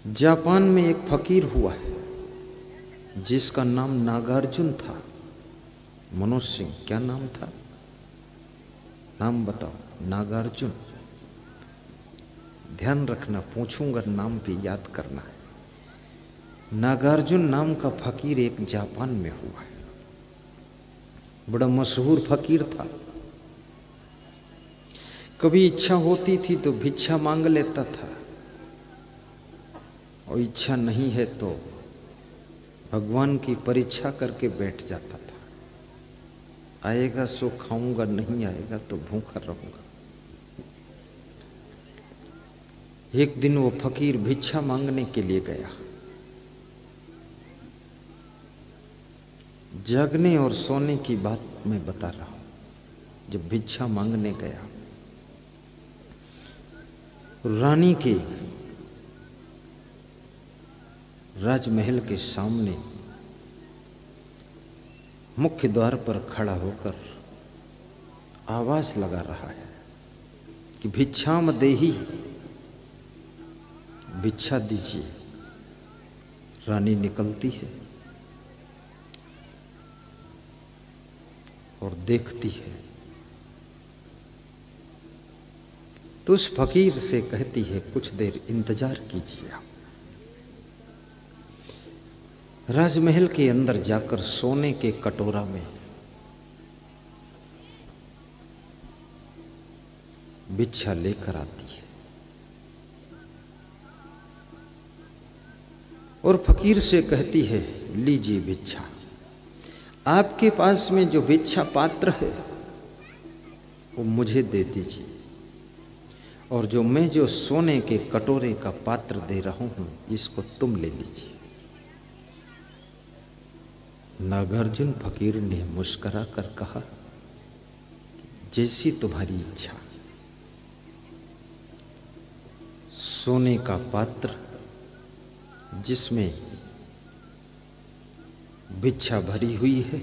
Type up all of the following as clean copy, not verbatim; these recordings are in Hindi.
जापान में एक फकीर हुआ है जिसका नाम नागार्जुन था। मनोज सिंह क्या नाम था? नाम बताओ। नागार्जुन। ध्यान रखना, पूछूंगा नाम भी याद करना है। नागार्जुन नाम का फकीर एक जापान में हुआ है। बड़ा मशहूर फकीर था। कभी इच्छा होती थी तो भिक्षा मांग लेता था, और इच्छा नहीं है तो भगवान की परीक्षा करके बैठ जाता था। आएगा सो खाऊंगा, नहीं आएगा तो भूखा रहूंगा। एक दिन वो फकीर भिक्षा मांगने के लिए गया। जागने और सोने की बात मैं बता रहा हूं। जब भिक्षा मांगने गया, रानी के राजमहल के सामने मुख्य द्वार पर खड़ा होकर आवाज लगा रहा है कि भिक्षाम देहि, भिक्षा दीजिए। रानी निकलती है और देखती है तो उस फकीर से कहती है, कुछ देर इंतजार कीजिए। आप राजमहल के अंदर जाकर सोने के कटोरा में भिक्षा लेकर आती है और फकीर से कहती है, लीजिए भिक्षा। आपके पास में जो भिक्षा पात्र है वो मुझे दे दीजिए, और जो सोने के कटोरे का पात्र दे रहा हूं इसको तुम ले लीजिए। नागार्जुन फकीर ने मुस्कुरा कर कहा, जैसी तुम्हारी इच्छा। सोने का पात्र जिसमें भिक्षा भरी हुई है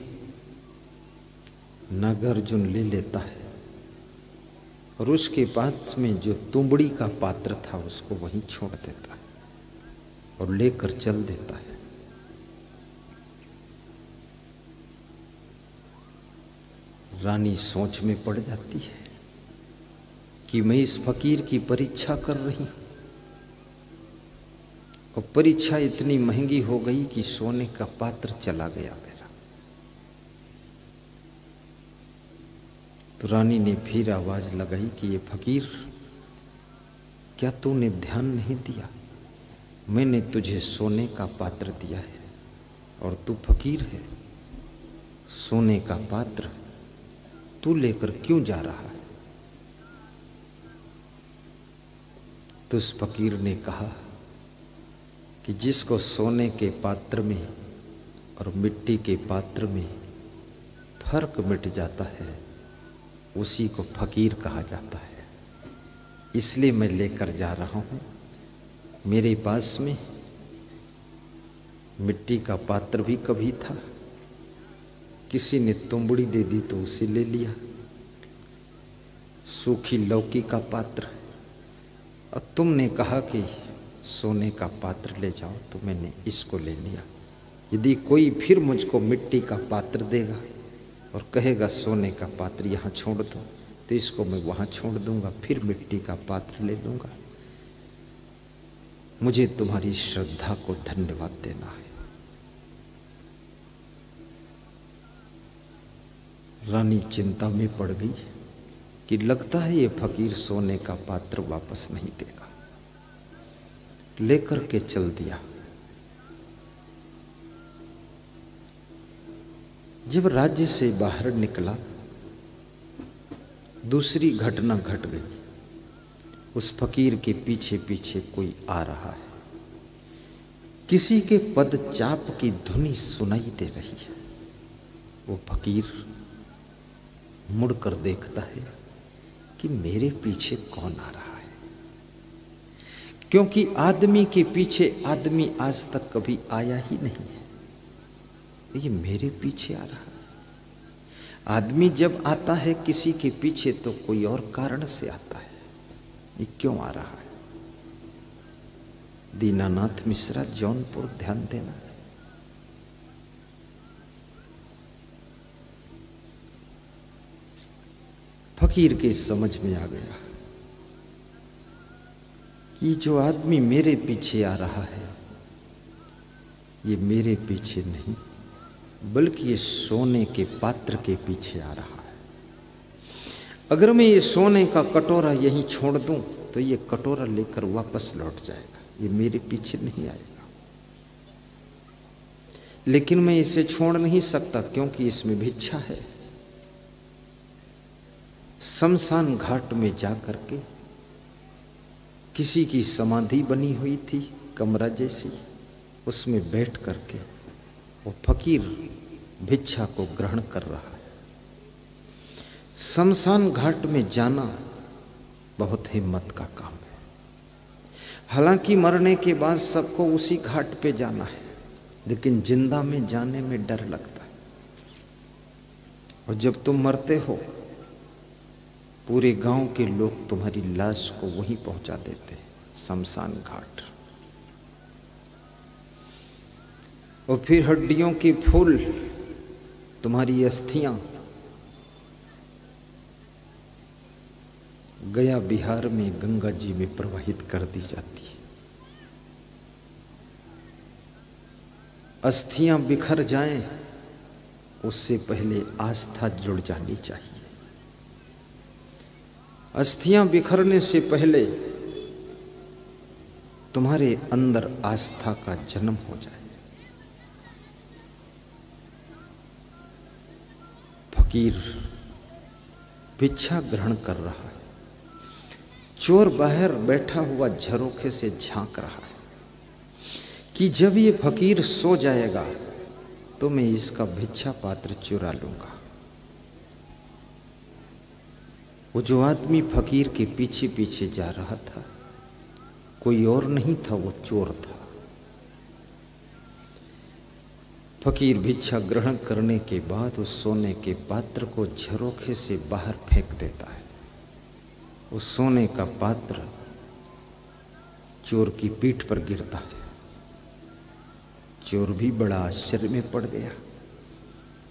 नागार्जुन ले लेता है, और उसके पास में जो तुंबड़ी का पात्र था उसको वहीं छोड़ देता है और लेकर चल देता है। रानी सोच में पड़ जाती है कि मैं इस फकीर की परीक्षा कर रही हूं, और परीक्षा इतनी महंगी हो गई कि सोने का पात्र चला गया मेरा। तो रानी ने फिर आवाज लगाई कि ये फकीर, क्या तूने ध्यान नहीं दिया? मैंने तुझे सोने का पात्र दिया है और तू फकीर है। सोने का पात्र तू लेकर क्यों जा रहा है? तो उस फकीर ने कहा कि जिसको सोने के पात्र में और मिट्टी के पात्र में फर्क मिट जाता है उसी को फकीर कहा जाता है। इसलिए मैं लेकर जा रहा हूं। मेरे पास में मिट्टी का पात्र भी कभी था, किसी ने तुंबड़ी दे दी तो उसे ले लिया। सूखी लौकी का पात्र, और तुमने कहा कि सोने का पात्र ले जाओ तो मैंने इसको ले लिया। यदि कोई फिर मुझको मिट्टी का पात्र देगा और कहेगा सोने का पात्र यहाँ छोड़ दो, तो इसको मैं वहाँ छोड़ दूंगा, फिर मिट्टी का पात्र ले लूंगा। मुझे तुम्हारी श्रद्धा को धन्यवाद देना है। रानी चिंता में पड़ गई कि लगता है ये फकीर सोने का पात्र वापस नहीं देगा। लेकर के चल दिया। जब राज्य से बाहर निकला, दूसरी घटना घट गई। उस फकीर के पीछे पीछे कोई आ रहा है। किसी के पद चाप की धुनी सुनाई दे रही है। वो फकीर मुड़कर देखता है कि मेरे पीछे कौन आ रहा है, क्योंकि आदमी के पीछे आदमी आज तक कभी आया ही नहीं है। ये मेरे पीछे आ रहा है। आदमी जब आता है किसी के पीछे तो कोई और कारण से आता है। ये क्यों आ रहा है? दीनानाथ मिश्रा, जौनपुर, ध्यान देना। फकीर के समझ में आ गया कि जो आदमी मेरे पीछे आ रहा है ये मेरे पीछे नहीं बल्कि ये सोने के पात्र के पीछे आ रहा है। अगर मैं ये सोने का कटोरा यहीं छोड़ दूं तो ये कटोरा लेकर वापस लौट जाएगा, ये मेरे पीछे नहीं आएगा। लेकिन मैं इसे छोड़ नहीं सकता क्योंकि इसमें भिक्षा है। शमशान घाट में जाकर के किसी की समाधि बनी हुई थी कमरा जैसी, उसमें बैठ करके वो फकीर भिक्षा को ग्रहण कर रहा है। शमशान घाट में जाना बहुत हिम्मत का काम है। हालांकि मरने के बाद सबको उसी घाट पे जाना है, लेकिन जिंदा में जाने में डर लगता है। और जब तुम मरते हो पूरे गांव के लोग तुम्हारी लाश को वहीं पहुंचा देते हैं, शमशान घाट। और फिर हड्डियों के फूल, तुम्हारी अस्थियां गया बिहार में गंगा जी में प्रवाहित कर दी जाती है। अस्थियां बिखर जाएं उससे पहले आस्था जुड़ जानी चाहिए। अस्थियां बिखरने से पहले तुम्हारे अंदर आस्था का जन्म हो जाए। फकीर भिक्षा ग्रहण कर रहा है। चोर बाहर बैठा हुआ झरोखे से झांक रहा है कि जब ये फकीर सो जाएगा तो मैं इसका भिक्षा पात्र चुरा लूंगा। वो जो आदमी फकीर के पीछे पीछे जा रहा था कोई और नहीं था, वो चोर था। फकीर भिक्षा ग्रहण करने के बाद उस सोने के पात्र को झरोखे से बाहर फेंक देता है। उस सोने का पात्र चोर की पीठ पर गिरता है। चोर भी बड़ा आश्चर्य में पड़ गया।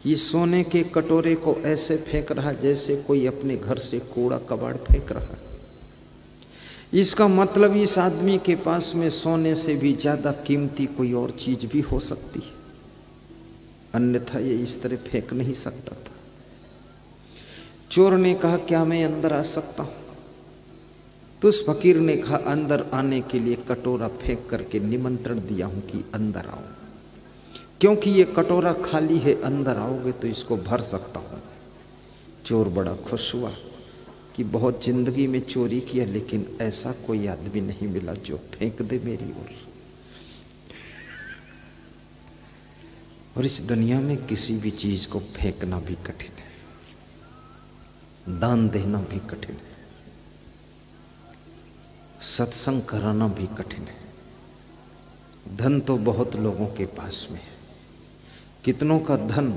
ये सोने के कटोरे को ऐसे फेंक रहा जैसे कोई अपने घर से कूड़ा कबाड़ फेंक रहा है। इसका मतलब इस आदमी के पास में सोने से भी ज्यादा कीमती कोई और चीज भी हो सकती है, अन्यथा ये इस तरह फेंक नहीं सकता था। चोर ने कहा, क्या मैं अंदर आ सकता हूं? तो उस फकीर ने कहा, अंदर आने के लिए कटोरा फेंक करके निमंत्रण दिया हूं कि अंदर आओ, क्योंकि ये कटोरा खाली है, अंदर आओगे तो इसको भर सकता हूं। चोर बड़ा खुश हुआ कि बहुत जिंदगी में चोरी किया लेकिन ऐसा कोई आदमी नहीं मिला जो फेंक दे मेरी ओर। और इस दुनिया में किसी भी चीज को फेंकना भी कठिन है, दान देना भी कठिन है, सत्संग कराना भी कठिन है। धन तो बहुत लोगों के पास में है, कितनों का धन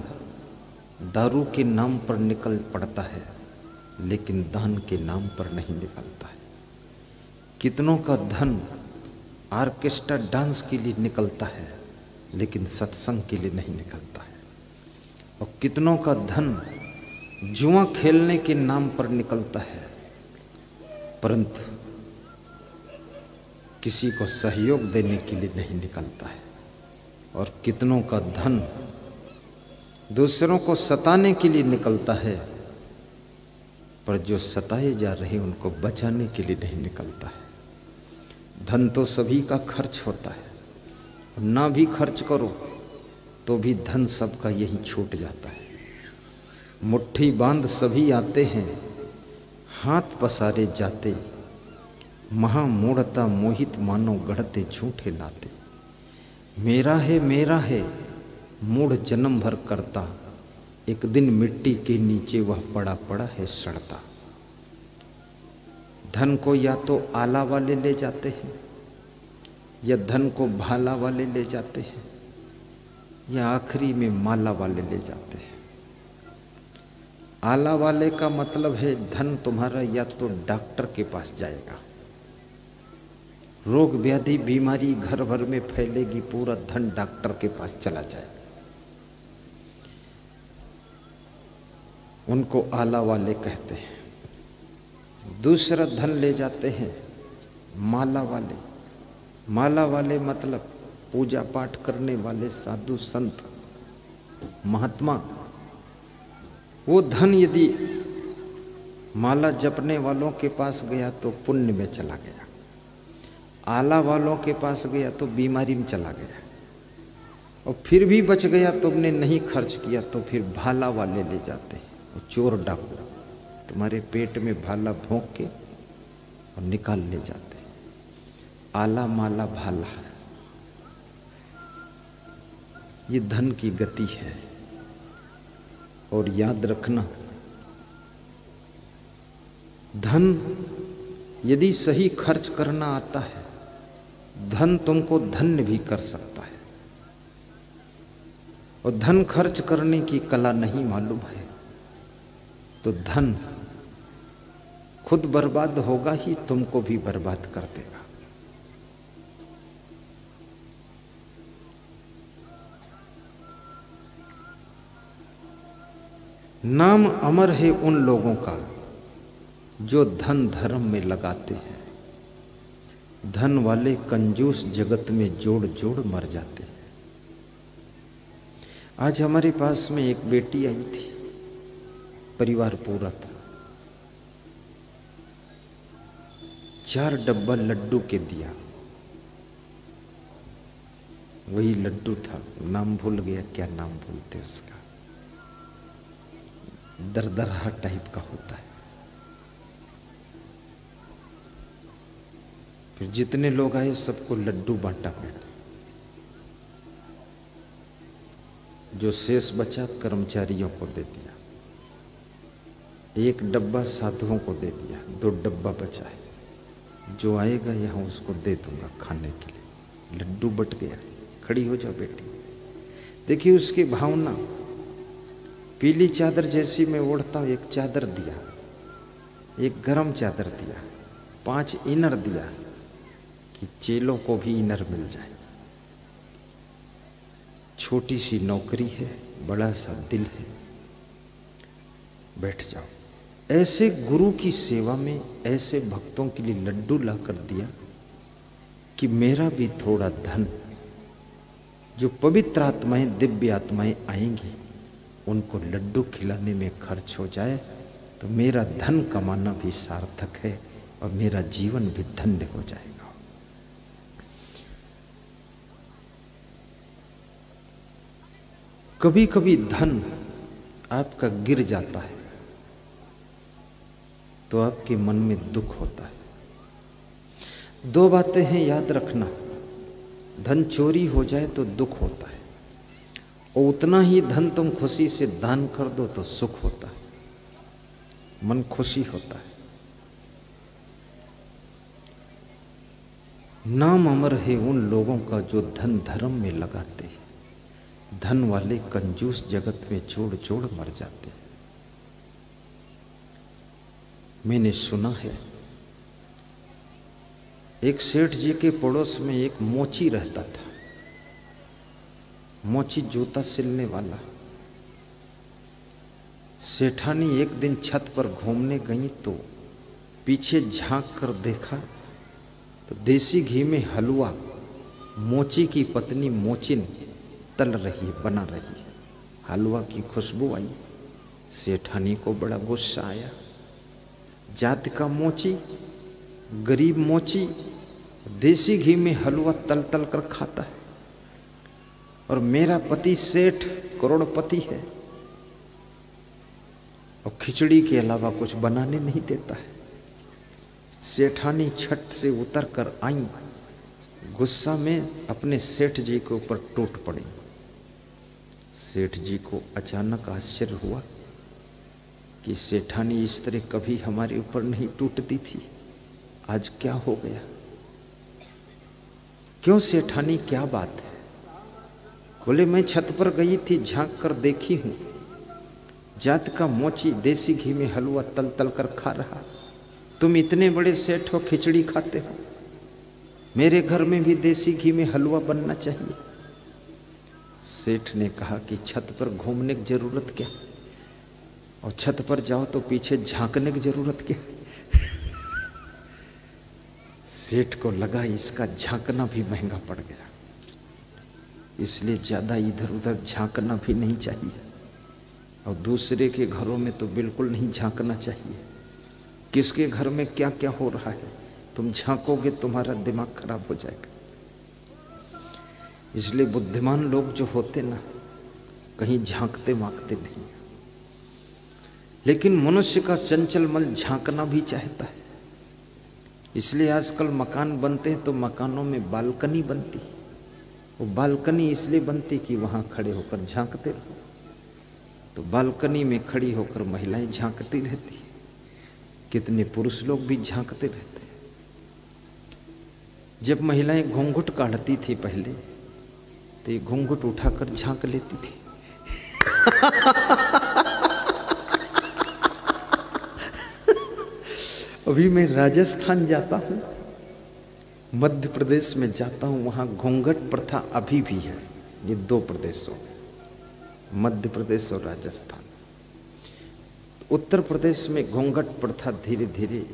दारू के नाम पर निकल पड़ता है लेकिन दान के नाम पर नहीं निकलता है। कितनों का धन ऑर्केस्ट्रा डांस के लिए निकलता है लेकिन सत्संग के लिए नहीं निकलता है। और कितनों का धन जुआ खेलने के नाम पर निकलता है परंतु किसी को सहयोग देने के लिए नहीं निकलता है। और कितनों का धन दूसरों को सताने के लिए निकलता है पर जो सताए जा रहे हैं उनको बचाने के लिए नहीं निकलता है। धन तो सभी का खर्च होता है, ना भी खर्च करो तो भी धन सबका यही छूट जाता है। मुट्ठी बांध सभी आते हैं, हाथ पसारे जाते, महामूढ़ता मोहित मानो गढ़ते झूठे नाते। मेरा है मूढ़ जन्म भर करता, एक दिन मिट्टी के नीचे वह पड़ा पड़ा है सड़ता। धन को या तो आला वाले ले जाते हैं या धन को भाला वाले ले जाते हैं या आखिरी में माला वाले ले जाते हैं। आला वाले का मतलब है धन तुम्हारा या तो डॉक्टर के पास जाएगा, रोग व्याधि बीमारी घर भर में फैलेगी, पूरा धन डॉक्टर के पास चला जाए। उनको आला वाले कहते हैं। दूसरा धन ले जाते हैं माला वाले। माला वाले मतलब पूजा पाठ करने वाले साधु संत महात्मा। वो धन यदि माला जपने वालों के पास गया तो पुण्य में चला गया, आला वालों के पास गया तो बीमारी में चला गया, और फिर भी बच गया तो हमने नहीं खर्च किया तो फिर भाला वाले ले जाते हैं। वो चोर डाकू तुम्हारे पेट में भाला भोंक के और निकाल ले जाते हैं। आला माला भाला, ये धन की गति है। और याद रखना, धन यदि सही खर्च करना आता है, धन तुमको धन्य भी कर सकता है। और धन खर्च करने की कला नहीं मालूम है तो धन खुद बर्बाद होगा ही, तुमको भी बर्बाद कर देगा। नाम अमर है उन लोगों का जो धन धर्म में लगाते हैं। धन वाले कंजूस जगत में जोड़ जोड़ मर जाते हैं। आज हमारे पास में एक बेटी आई थी, परिवार पूरा था, 4 डब्बा लड्डू के दिया। वही लड्डू था, नाम भूल गया, क्या नाम बोलते उसका, दरदरा टाइप का होता है। फिर जितने लोग आए सबको लड्डू बांटा मैंने। जो शेष बचा कर्मचारियों को दे दिया, 1 डब्बा साधुओं को दे दिया, 2 डब्बा बचा है। जो आएगा यहाँ उसको दे दूंगा खाने के लिए। लड्डू बट गया। खड़ी हो जाओ बेटी। देखिए उसकी भावना। पीली चादर जैसी मैं ओढ़ता हूँ, एक चादर दिया, एक गरम चादर दिया, 5 इनर दिया कि चेलों को भी इनर मिल जाए। छोटी सी नौकरी है, बड़ा सा दिल है, बैठ जाओ। ऐसे गुरु की सेवा में ऐसे भक्तों के लिए लड्डू ला कर दिया कि मेरा भी थोड़ा धन, जो पवित्र आत्माएं दिव्य आत्माएं आएंगी उनको लड्डू खिलाने में खर्च हो जाए तो मेरा धन कमाना भी सार्थक है और मेरा जीवन भी धन्य हो जाएगा। कभी कभी धन आपका गिर जाता है तो आपके मन में दुख होता है। 2 बातें हैं याद रखना, धन चोरी हो जाए तो दुख होता है, और उतना ही धन तुम खुशी से दान कर दो तो सुख होता है, मन खुशी होता है। नाम अमर है उन लोगों का जो धन धर्म में लगाते हैं। धन वाले कंजूस जगत में जोड़ जोड़ मर जाते हैं। मैंने सुना है एक सेठ जी के पड़ोस में एक मोची रहता था। मोची जूता सिलने वाला। सेठानी एक दिन छत पर घूमने गई तो पीछे झांक कर देखा तो देसी घी में हलवा मोची की पत्नी मोचिन तल रही है, बना रही है। हलवा की खुशबू आई। सेठानी को बड़ा गुस्सा आया। जात का मोची, गरीब मोची देसी घी में हलवा तल तल कर खाता है, और मेरा पति सेठ करोड़पति है और खिचड़ी के अलावा कुछ बनाने नहीं देता है। सेठानी छत से उतर कर आई, गुस्सा में अपने सेठ जी के ऊपर टूट पड़ी। सेठ जी को अचानक आश्चर्य हुआ कि सेठानी इस तरह कभी हमारे ऊपर नहीं टूटती थी, आज क्या हो गया? क्यों सेठानी, क्या बात है? बोले मैं छत पर गई थी, झांक कर देखी हूं जात का मोची देसी घी में हलवा तल तल कर खा रहा। तुम इतने बड़े सेठ हो, खिचड़ी खाते हो। मेरे घर में भी देसी घी में हलवा बनना चाहिए। सेठ ने कहा कि छत पर घूमने की जरूरत क्या, और छत पर जाओ तो पीछे झांकने की जरूरत क्या। सेठ को लगा इसका झांकना भी महंगा पड़ गया, इसलिए ज्यादा इधर उधर झांकना भी नहीं चाहिए, और दूसरे के घरों में तो बिल्कुल नहीं झांकना चाहिए। किसके घर में क्या क्या हो रहा है तुम झांकोगे तुम्हारा दिमाग खराब हो जाएगा। इसलिए बुद्धिमान लोग जो होते ना, कहीं झांकते वांकते नहीं। लेकिन मनुष्य का चंचल मन झांकना भी चाहता है, इसलिए आजकल मकान बनते हैं तो मकानों में बालकनी बनती है। वो बालकनी इसलिए बनती कि वहां खड़े होकर झांकते रहो। तो बालकनी में खड़ी होकर महिलाएं झांकती रहती है, कितने पुरुष लोग भी झांकते रहते हैं। जब महिलाएं घूंघट काढ़ती थी पहले, तो ये घूंघट उठाकर झांक लेती थी। अभी मैं राजस्थान जाता हूँ, मध्य प्रदेश में जाता हूँ, वहाँ घूंघट प्रथा अभी भी है। ये दो प्रदेशों में, मध्य प्रदेश और राजस्थान। उत्तर प्रदेश में घूंघट प्रथा धीरे धीरे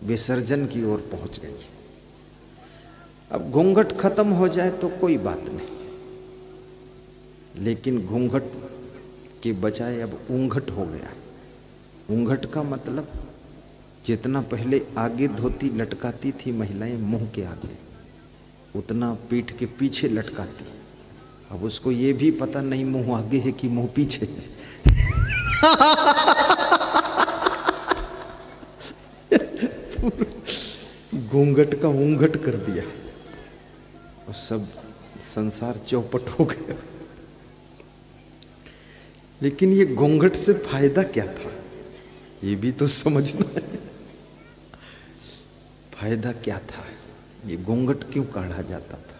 विसर्जन की ओर पहुँच गई है। अब घूंघट खत्म हो जाए तो कोई बात नहीं, लेकिन घूंघट के बजाय अब ऊंघट हो गया। ऊंघट का मतलब जितना पहले आगे धोती लटकाती थी महिलाएं मुंह के आगे, उतना पीठ के पीछे लटकाती। अब उसको ये भी पता नहीं मुंह आगे है कि मुंह पीछे है। घूंघट का ऊंघट कर दिया और सब संसार चौपट हो गया। लेकिन ये घूंघट से फायदा क्या था, ये भी तो समझना है। फायदा क्या था, ये घूंघट क्यों काढ़ा जाता था?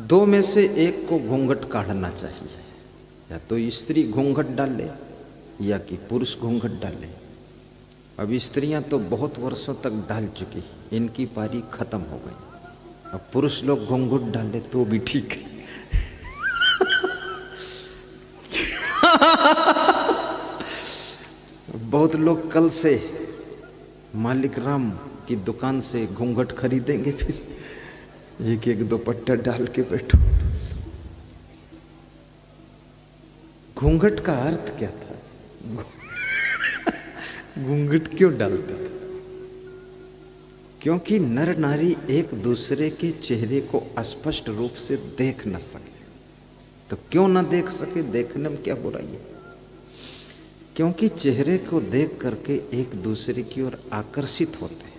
दो में से एक को घूंघट काढ़ना चाहिए, या तो स्त्री घूंघट डाले या कि पुरुष घूंघट डाले। अब स्त्रियां तो बहुत वर्षों तक डाल चुकी, इनकी पारी खत्म हो गई। अब पुरुष लोग घूंघट डाले तो भी ठीक है। बहुत लोग कल से मालिक राम की दुकान से घूंघट खरीदेंगे, फिर एक एक दुपट्टा डाल के बैठो। घूंघट का अर्थ क्या था? घूंघट क्यों डालते थे? क्योंकि नर नारी एक दूसरे के चेहरे को स्पष्ट रूप से देख न सके। तो क्यों ना देख सके, देखने में क्या बुराई है? क्योंकि चेहरे को देख करके एक दूसरे की ओर आकर्षित होते हैं।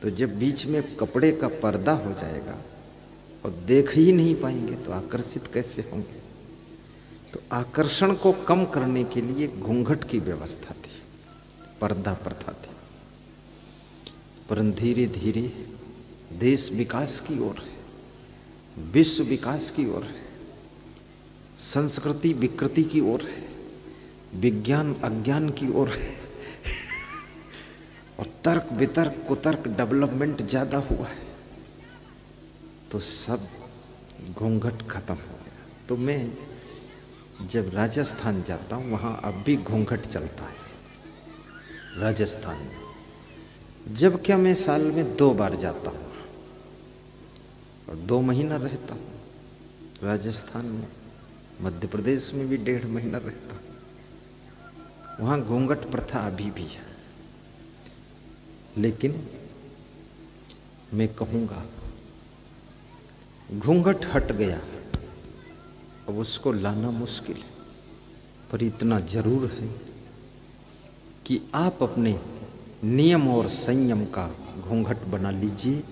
तो जब बीच में कपड़े का पर्दा हो जाएगा और देख ही नहीं पाएंगे तो आकर्षित कैसे होंगे? तो आकर्षण को कम करने के लिए घूंघट की व्यवस्था थी, पर्दा प्रथा थी। परंतु धीरे धीरे देश विकास की ओर है, विश्व विकास की ओर है, संस्कृति विकृति की ओर है, विज्ञान अज्ञान की ओर है, और तर्क वितर्क कुतर्क डेवलपमेंट ज्यादा हुआ है, तो सब घूंघट खत्म हो गया। तो मैं जब राजस्थान जाता हूँ, वहाँ अब भी घूंघट चलता है राजस्थान में। जब क्या मैं साल में 2 बार जाता हूँ और 2 महीना रहता हूँ राजस्थान में। मध्य प्रदेश में भी 1.5 महीना रहता हूँ। वहाँ घूंघट प्रथा अभी भी है, लेकिन मैं कहूँगा घूंघट हट गया, अब उसको लाना मुश्किल है। पर इतना जरूर है कि आप अपने नियम और संयम का घूंघट बना लीजिए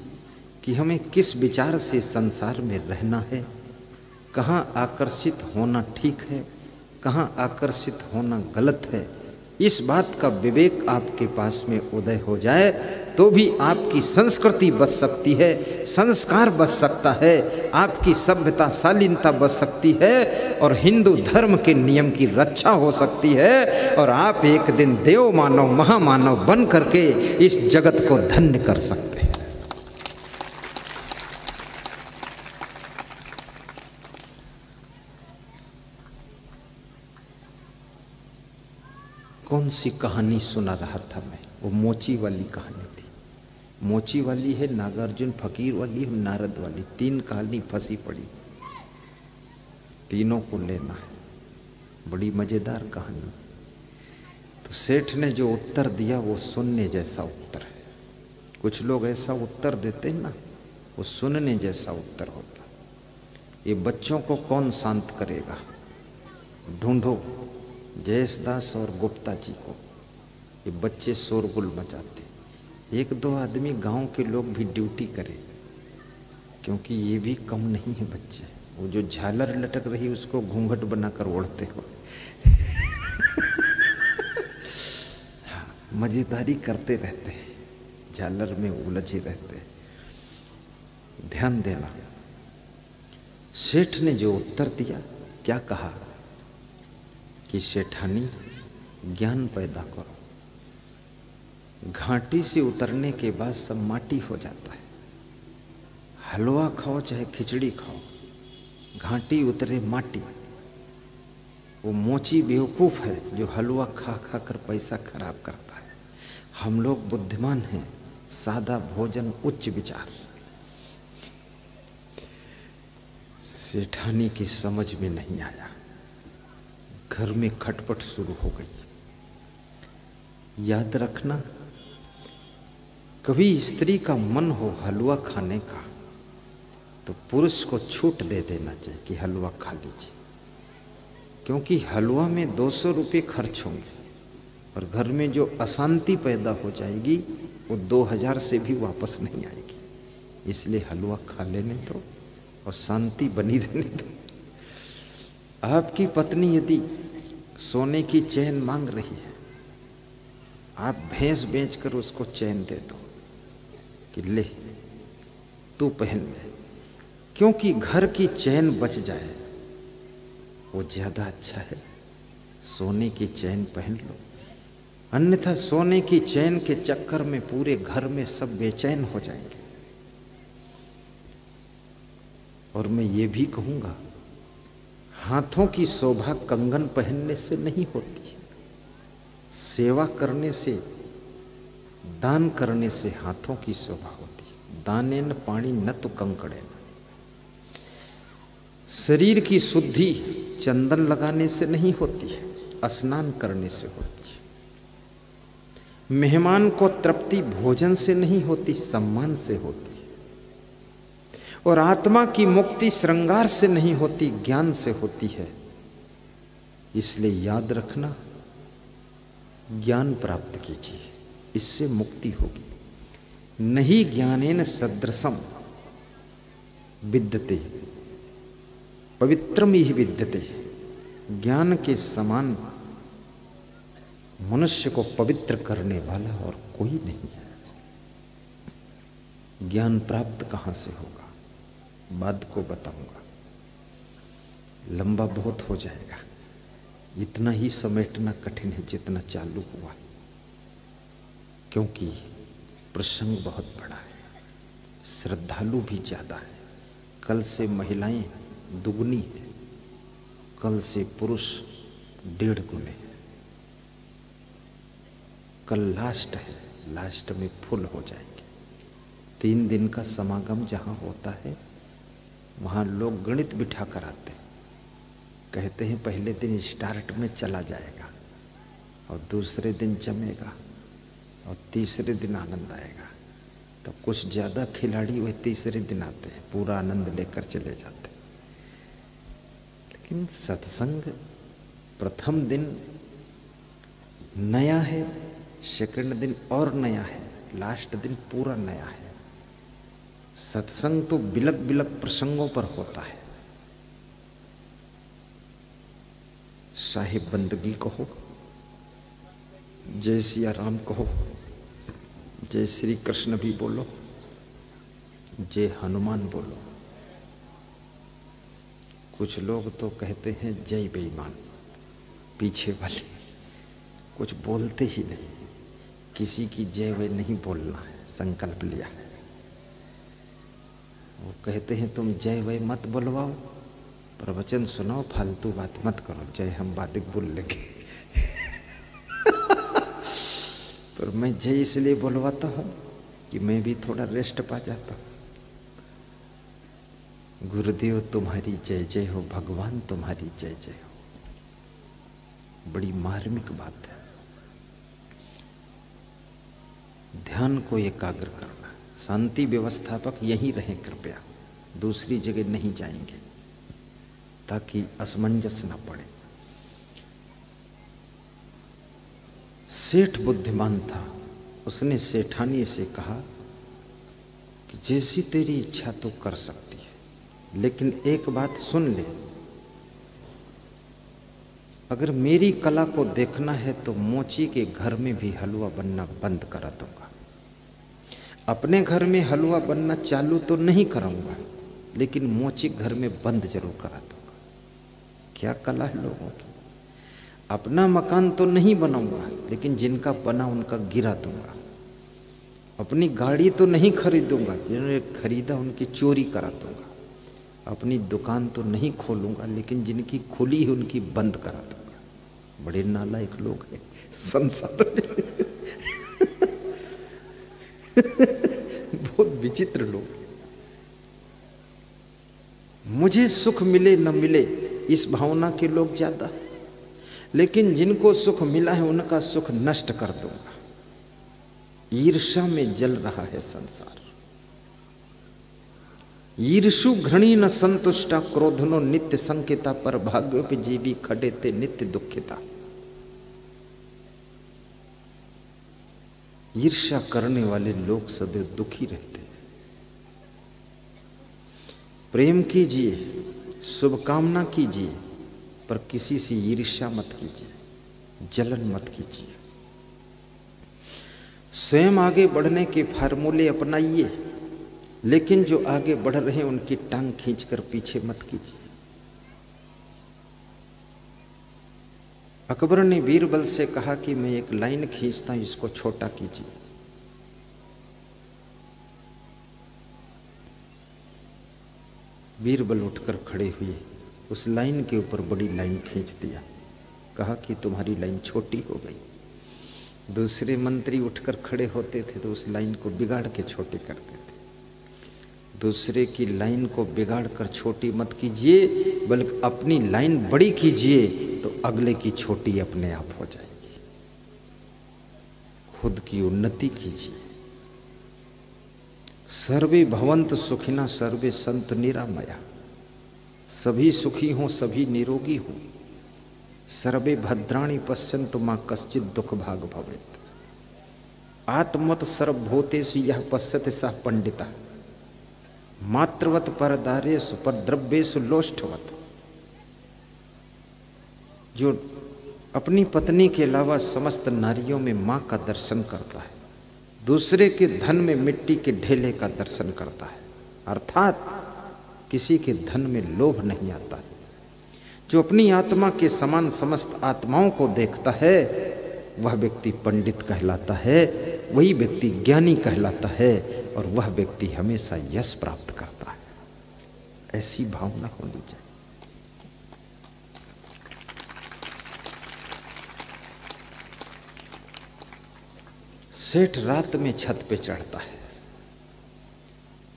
कि हमें किस विचार से संसार में रहना है, कहाँ आकर्षित होना ठीक है, कहाँ आकर्षित होना गलत है। इस बात का विवेक आपके पास में उदय हो जाए तो भी आपकी संस्कृति बच सकती है, संस्कार बच सकता है, आपकी सभ्यता शालीनता बच सकती है और हिंदू धर्म के नियम की रक्षा हो सकती है और आप एक दिन देव मानव महामानव बन करके इस जगत को धन्य कर सकते हैं। कौन सी कहानी सुना रहा था मैं? वो मोची वाली कहानी थी। मोची वाली है, नागार्जुन फकीर वाली है, नारद वाली, 3 कहानी फंसी पड़ी, तीनों को लेना है। बड़ी मजेदार कहानी। तो सेठ ने जो उत्तर दिया वो सुनने जैसा उत्तर है। कुछ लोग ऐसा उत्तर देते हैं ना, वो सुनने जैसा उत्तर होता। ये बच्चों को कौन शांत करेगा? ढूंढो जयेशदास और गुप्ता जी को। ये बच्चे शोरगुल मचाते। 1-2 आदमी गांव के लोग भी ड्यूटी करें, क्योंकि ये भी कम नहीं है बच्चे। वो जो झालर लटक रही उसको घूंघट बनाकर ओढ़ते हो। मजेदारी करते रहते हैं, झालर में उलझे रहते हैं। ध्यान देना। सेठ ने जो उत्तर दिया, क्या कहा कि सेठानी ज्ञान पैदा करो। घाटी से उतरने के बाद सब माटी हो जाता है। हलवा खाओ चाहे खिचड़ी खाओ, घाटी उतरे माटी। वो मोची बेवकूफ़ है जो हलवा खा खा कर पैसा खराब करता है। हम लोग बुद्धिमान हैं, सादा भोजन उच्च विचार। सेठानी की समझ में नहीं आया। घर में खटपट शुरू हो गई। याद रखना, कभी स्त्री का मन हो हलवा खाने का तो पुरुष को छूट दे देना चाहिए कि हलवा खा लीजिए, क्योंकि हलवा में 200 रुपये खर्च होंगे और घर में जो अशांति पैदा हो जाएगी वो 2000 से भी वापस नहीं आएगी। इसलिए हलवा खा लेने दो और शांति बनी रहने दो। आपकी पत्नी यदि सोने की चैन मांग रही है, आप भैंस बेचकर उसको चैन दे दो कि ले तू पहन ले, क्योंकि घर की चैन बच जाए वो ज़्यादा अच्छा है। सोने की चैन पहन लो, अन्यथा सोने की चैन के चक्कर में पूरे घर में सब बेचैन हो जाएंगे। और मैं ये भी कहूँगा, हाथों की शोभा कंगन पहनने से नहीं होती, सेवा करने से, दान करने से हाथों की शोभा होती। दानेन पाणी न तो कंकड़ेन। शरीर की शुद्धि चंदन लगाने से नहीं होती है, स्नान करने से होती है। मेहमान को तृप्ति भोजन से नहीं होती, सम्मान से होती है। और आत्मा की मुक्ति श्रृंगार से नहीं होती, ज्ञान से होती है। इसलिए याद रखना, ज्ञान प्राप्त कीजिए, इससे मुक्ति होगी। नहीं ज्ञानेन सदृशम विद्यते पवित्रम ही विद्यते। ज्ञान के समान मनुष्य को पवित्र करने वाला और कोई नहीं है। ज्ञान प्राप्त कहाँ से होगा, बाद को बताऊंगा, लंबा बहुत हो जाएगा। इतना ही समेटना कठिन है जितना चालू हुआ, क्योंकि प्रसंग बहुत बड़ा है, श्रद्धालु भी ज़्यादा है। कल से महिलाएं दुगनी है, कल से पुरुष 1.5 गुने। कल लास्ट है, लास्ट में फुल हो जाएंगे। 3 दिन का समागम जहाँ होता है वहाँ लोग गणित बिठा कर आते हैं, कहते हैं पहले दिन स्टार्ट में चला जाएगा और दूसरे दिन जमेगा और तीसरे दिन आनंद आएगा। तो कुछ ज़्यादा खिलाड़ी वह तीसरे दिन आते हैं, पूरा आनंद लेकर चले जाते हैं। लेकिन सत्संग प्रथम दिन नया है, सेकंड दिन और नया है, लास्ट दिन पूरा नया है। सत्संग तो बिलक बिलक प्रसंगों पर होता है। साहिब बंदगी कहो, जय सिया राम कहो, जय श्री कृष्ण भी बोलो, जय हनुमान बोलो। कुछ लोग तो कहते हैं जय बेईमान, पीछे वाले कुछ बोलते ही नहीं, किसी की जय वे नहीं बोलना है, संकल्प लिया है। वो कहते हैं तुम जय वय मत बुलवाओ, प्रवचन सुनाओ, फालतू बात मत करो, जय हम बातें बोल लेंगे। पर मैं जय इसलिए बुलवाता हूँ कि मैं भी थोड़ा रेस्ट पा जाता हूँ। गुरुदेव तुम्हारी जय जय हो, भगवान तुम्हारी जय जय हो। बड़ी मार्मिक बात है। ध्यान को एकाग्र करना। शांति व्यवस्थापक यहीं रहें कृपया, दूसरी जगह नहीं जाएंगे ताकि असमंजस न पड़े। सेठ बुद्धिमान था, उसने सेठानी से कहा कि जैसी तेरी इच्छा तो कर सकती है, लेकिन एक बात सुन ले, अगर मेरी कला को देखना है तो मोची के घर में भी हलवा बनना बंद करा दूंगा। अपने घर में हलवा बनना चालू तो नहीं करूंगा, लेकिन मोची घर में बंद जरूर करा दूंगा। क्या कला है लोगों की। अपना मकान तो नहीं बनाऊंगा, लेकिन जिनका बना उनका गिरा दूंगा। अपनी गाड़ी तो नहीं खरीदूंगा, जिन्होंने खरीदा उनकी चोरी करा दूंगा। अपनी दुकान तो नहीं खोलूंगा, लेकिन जिनकी खुली है उनकी बंद करा दूंगा। बड़े नालायक लोग हैं संसार में। बहुत विचित्र लोग। मुझे सुख मिले न मिले इस भावना के लोग ज्यादा, लेकिन जिनको सुख मिला है उनका सुख नष्ट कर दूंगा। ईर्ष्या में जल रहा है संसार। ईर्षु घृणी न संतुष्टा, क्रोधनो नित्य संकिता, पर भाग्योपजीवी खड़े ते नित्य दुखिता। ईर्ष्या करने वाले लोग सदैव दुखी रहते हैं। प्रेम कीजिए, शुभकामना कीजिए, पर किसी से ईर्ष्या मत कीजिए, जलन मत कीजिए। स्वयं आगे बढ़ने के फार्मूले अपनाइए, लेकिन जो आगे बढ़ रहे हैं उनकी टांग खींचकर पीछे मत कीजिए। अकबर ने बीरबल से कहा कि मैं एक लाइन खींचता हूं, इसको छोटा कीजिए। बीरबल उठकर खड़े हुए, उस लाइन के ऊपर बड़ी लाइन खींच दिया। कहा कि तुम्हारी लाइन छोटी हो गई। दूसरे मंत्री उठकर खड़े होते थे तो उस लाइन को बिगाड़ के छोटी करते थे। दूसरे की लाइन को बिगाड़ कर छोटी मत कीजिए, बल्कि अपनी लाइन बड़ी कीजिए, तो अगले की छोटी अपने आप हो जाएगी। खुद की उन्नति कीजिए। सर्वे भवन्तु सुखिनः, सर्वे सन्तु निरामया। सभी सुखी हों, सभी निरोगी हों। सर्वे भद्राणि पश्यन्तु मा कश्चित् दुख भाग भवेत्। आत्मवत् सर्वभूतेषु यः पश्यति सः पंडितः, मातृवत परदारेषु परद्रव्येषु लोष्ठवत्। जो अपनी पत्नी के अलावा समस्त नारियों में माँ का दर्शन करता है, दूसरे के धन में मिट्टी के ढेले का दर्शन करता है, अर्थात किसी के धन में लोभ नहीं आता है। जो अपनी आत्मा के समान समस्त आत्माओं को देखता है, वह व्यक्ति पंडित कहलाता है, वही व्यक्ति ज्ञानी कहलाता है, और वह व्यक्ति हमेशा यश प्राप्त करता है। ऐसी भावना होनी चाहिए। सेठ रात में छत पे चढ़ता है,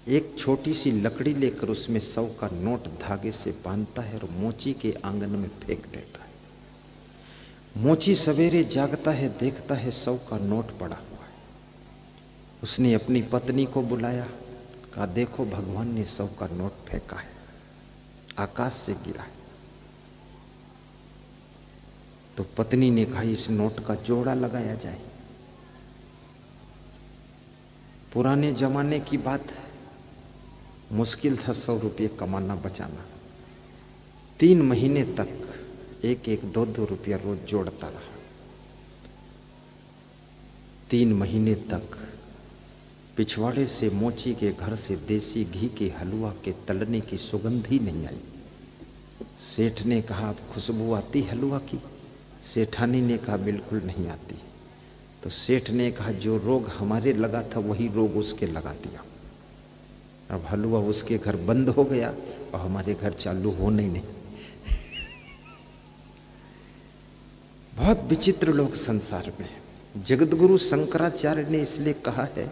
एक छोटी सी लकड़ी लेकर उसमें 100 का नोट धागे से बांधता है और मोची के आंगन में फेंक देता है। मोची सवेरे जागता है, देखता है 100 का नोट पड़ा हुआ है। उसने अपनी पत्नी को बुलाया, कहा देखो भगवान ने 100 का नोट फेंका है, आकाश से गिरा है। तो पत्नी ने कहा इस नोट का जोड़ा लगाया जाए। पुराने जमाने की बात है, मुश्किल था 100 रुपये कमाना बचाना। 3 महीने तक 1-1, 2-2 रुपया रोज जोड़ता रहा। 3 महीने तक पिछवाड़े से मोची के घर से देसी घी के हलवा के तलने की सुगंध ही नहीं आई। सेठ ने कहा, अब खुशबू आती हलवा की? सेठानी ने कहा, बिल्कुल नहीं आती। तो सेठ ने कहा, जो रोग हमारे लगा था वही रोग उसके लगा दिया। अब हलवा उसके घर बंद हो गया और हमारे घर चालू होने ही नहीं। बहुत विचित्र लोग संसार में। जगतगुरु शंकराचार्य ने इसलिए कहा है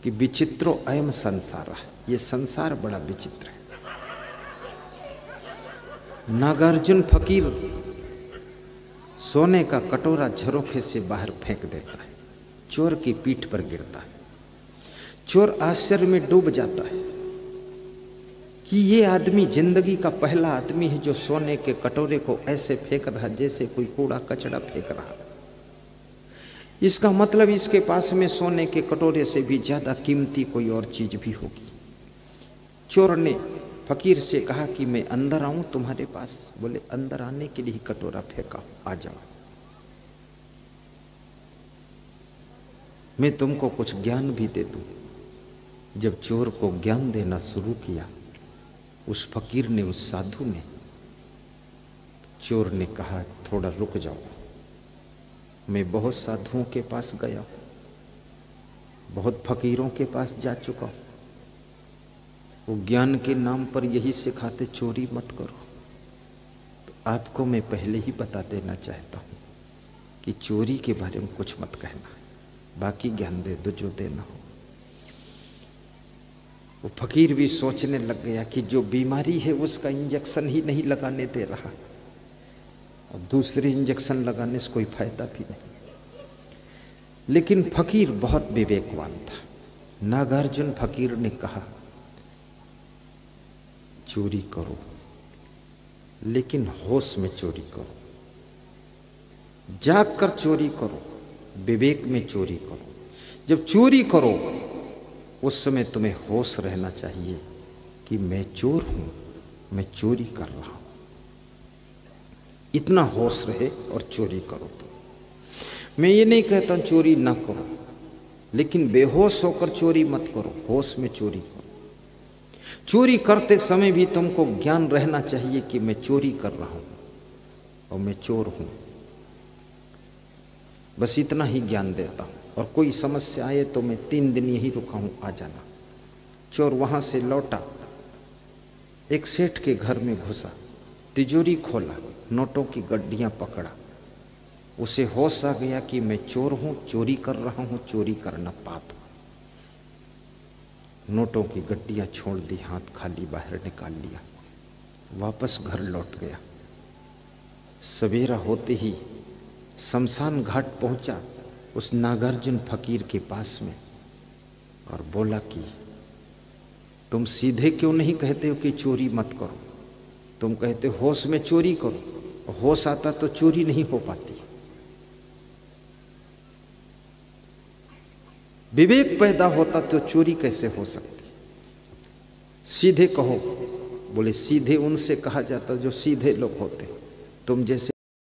कि विचित्रो अयम संसार, ये संसार बड़ा विचित्र है। नागार्जुन फकीर सोने का कटोरा झरोखे से बाहर फेंक देता है, चोर की पीठ पर गिरता है। चोर आश्चर्य में डूब जाता है कि ये आदमी जिंदगी का पहला आदमी है जो सोने के कटोरे को ऐसे फेंक रहा जैसे कोई कूड़ा कचड़ा फेंक रहा। इसका मतलब इसके पास में सोने के कटोरे से भी ज्यादा कीमती कोई और चीज भी होगी। चोर ने फकीर से कहा कि मैं अंदर आऊं तुम्हारे पास? बोले, अंदर आने के लिए कटोरा फेंका, आ जाओ। मैं तुमको कुछ ज्ञान भी दे दूं। जब चोर को ज्ञान देना शुरू किया, उस फकीर ने, उस साधु ने, चोर ने कहा, थोड़ा रुक जाओ, मैं बहुत साधुओं के पास गया, बहुत फकीरों के पास जा चुका हूं, वो ज्ञान के नाम पर यही सिखाते चोरी मत करो। तो आपको मैं पहले ही बता देना चाहता हूं कि चोरी के बारे में कुछ मत कहना, बाकी ज्ञान दे दो जो देना हो। वो फकीर भी सोचने लग गया कि जो बीमारी है उसका इंजेक्शन ही नहीं लगाने दे रहा, अब दूसरे इंजेक्शन लगाने से कोई फायदा भी नहीं। लेकिन फकीर बहुत विवेकवान था। नागार्जुन फकीर ने कहा, चोरी करो, लेकिन होश में चोरी करो, जाग कर चोरी करो, विवेक में चोरी करो। जब चोरी करो उस समय तुम्हें होश रहना चाहिए कि मैं चोर हूं, मैं चोरी कर रहा हूं। इतना होश रहे और चोरी करो। तो मैं ये नहीं कहता चोरी ना करो, लेकिन बेहोश होकर चोरी मत करो, होश में चोरी करो। चोरी करते समय भी तुमको ज्ञान रहना चाहिए कि मैं चोरी कर रहा हूं और मैं चोर हूं। बस इतना ही ज्ञान देता हूं, और कोई समस्या आए तो मैं 3 दिन यही रुका हूं, आ जाना। चोर वहां से लौटा, एक सेठ के घर में घुसा, तिजोरी खोला, नोटों की गड्डियां पकड़ा। उसे होश आ गया कि मैं चोर हूं, चोरी कर रहा हूं, चोरी करना पाप। नोटों की गड्डियां छोड़ दी, हाथ खाली बाहर निकाल लिया, वापस घर लौट गया। सवेरा होते ही शमशान घाट पहुंचा उस नागार्जुन फकीर के पास में और बोला कि तुम सीधे क्यों नहीं कहते हो कि चोरी मत करो? तुम कहते हो होश में चोरी करो, होश आता तो चोरी नहीं हो पाती। विवेक पैदा होता तो चोरी कैसे हो सकती? सीधे कहो। बोले, सीधे उनसे कहा जाता जो सीधे लोग होते, तुम जैसे